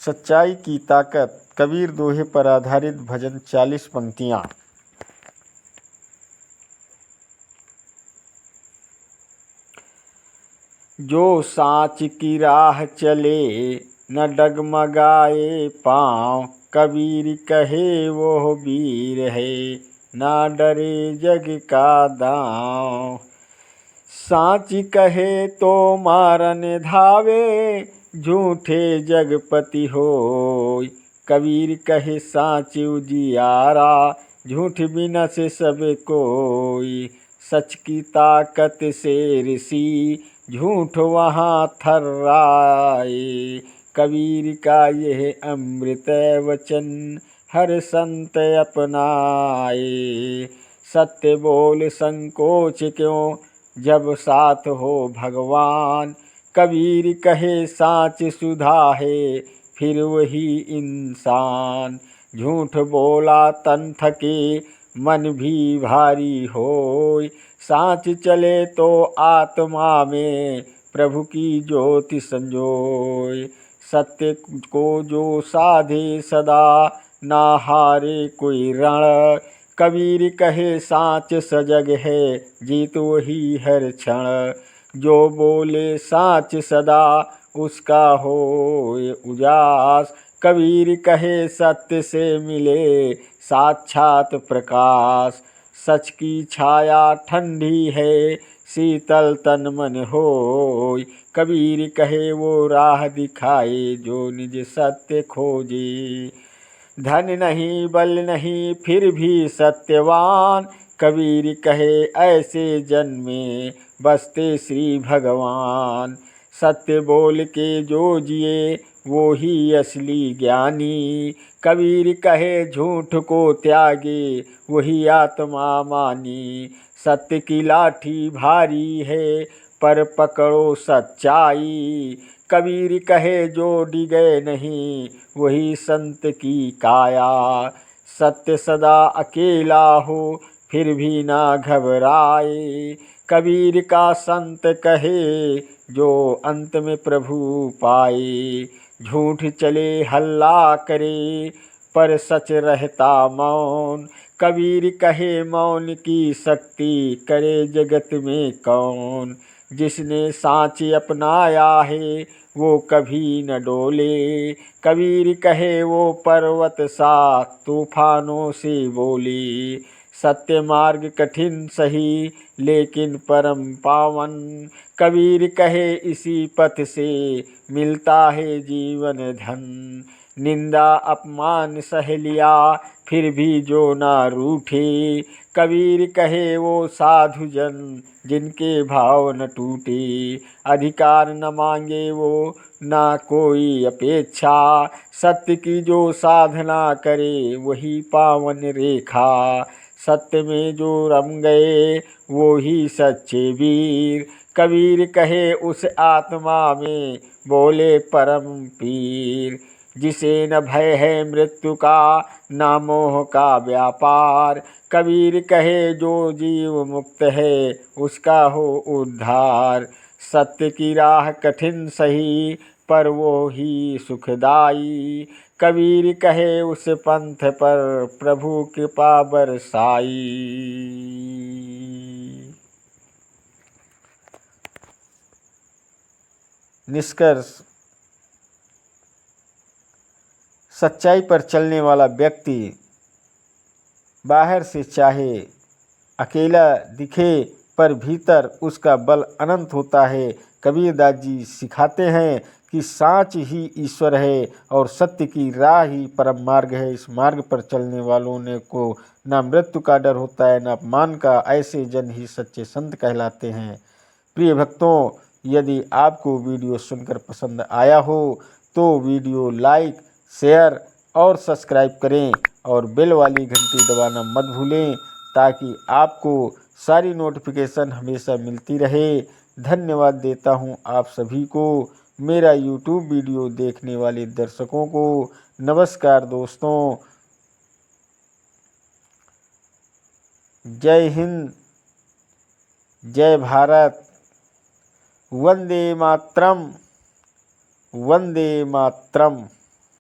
सच्चाई की ताकत, कबीर दोहे पर आधारित भजन 40 पंक्तियाँ। जो साँच की राह चले न डगमगाए पाँव, कबीर कहे वो वीर है ना डरे जग का दाँव। साँच कहे तो मारन धावे, झूठे जगपति होय, कबीर कहे साँच उजियारा, झूठ बिना से सब कोई। सच की ताकत से ऋषि, झूठ वहाँ थर्राए, कबीर का यह अमृत वचन हर संत अपनाए। सत्य बोल संकोच क्यों जब साथ हो भगवान, कबीर कहे साँच सुधा है फिर वही इंसान। झूठ बोला तन थके मन भी भारी होय, साँच चले तो आत्मा में प्रभु की ज्योति संजोय। सत्य को जो साधे सदा ना हारे कोई रण, कबीर कहे साँच सजग है जीत वही हर क्षण। जो बोले साँच सदा उसका होय उजास, कबीर कहे सत्य से मिले साक्षात प्रकाश। सच की छाया ठंडी है शीतल तन मन होय, कबीर कहे वो राह दिखाए जो निज सत्य खोजे। धन नहीं बल नहीं फिर भी सत्यवान, कबीर कहे ऐसे जन में बसते श्री भगवान। सत्य बोल के जो जिए वो ही असली ज्ञानी, कबीर कहे झूठ को त्यागे वही आत्मा मानी। सत्य की लाठी भारी है पर पकड़ो सच्चाई, कबीर कहे जो डिगे नहीं वही संत की काया। सत्य सदा अकेला हो फिर भी ना घबराए, कबीर का संत कहे जो अंत में प्रभु पाए। झूठ चले हल्ला करे पर सच रहता मौन, कबीर कहे मौन की शक्ति करे जगत में कौन। जिसने साँच अपनाया है वो कभी न डोले, कबीर कहे वो पर्वत सा तूफानों से बोले। सत्य मार्ग कठिन सही लेकिन परम पावन, कबीर कहे इसी पथ से मिलता है जीवन धन। निंदा अपमान सह लिया फिर भी जो ना रूठे, कबीर कहे वो साधु जन जिनके भाव न टूटे। अधिकार न मांगे वो ना कोई अपेक्षा, सत्य की जो साधना करे वही पावन रेखा। सत्य में जो रम गए वो ही सच्चे वीर, कबीर कहे उस आत्मा में बोले परम पीर। जिसे न भय है मृत्यु का ना मोह का व्यापार, कबीर कहे जो जीव मुक्त है उसका हो उद्धार। सत्य की राह कठिन सही पर वो ही सुखदाई, कबीर कहे उस पंथ पर प्रभु कृपा बरसाई। निष्कर्ष, सच्चाई पर चलने वाला व्यक्ति बाहर से चाहे अकेला दिखे पर भीतर उसका बल अनंत होता है। कबीरदास जी सिखाते हैं कि साँच ही ईश्वर है और सत्य की राह ही परम मार्ग है। इस मार्ग पर चलने वालों ने को ना मृत्यु का डर होता है ना अपमान का, ऐसे जन ही सच्चे संत कहलाते हैं। प्रिय भक्तों, यदि आपको वीडियो सुनकर पसंद आया हो तो वीडियो लाइक, शेयर और सब्सक्राइब करें और बेल वाली घंटी दबाना मत भूलें ताकि आपको सारी नोटिफिकेशन हमेशा मिलती रहे। धन्यवाद देता हूं आप सभी को, मेरा YouTube वीडियो देखने वाले दर्शकों को। नमस्कार दोस्तों, जय हिंद, जय भारत, वंदे मातरम, वंदे मातरम।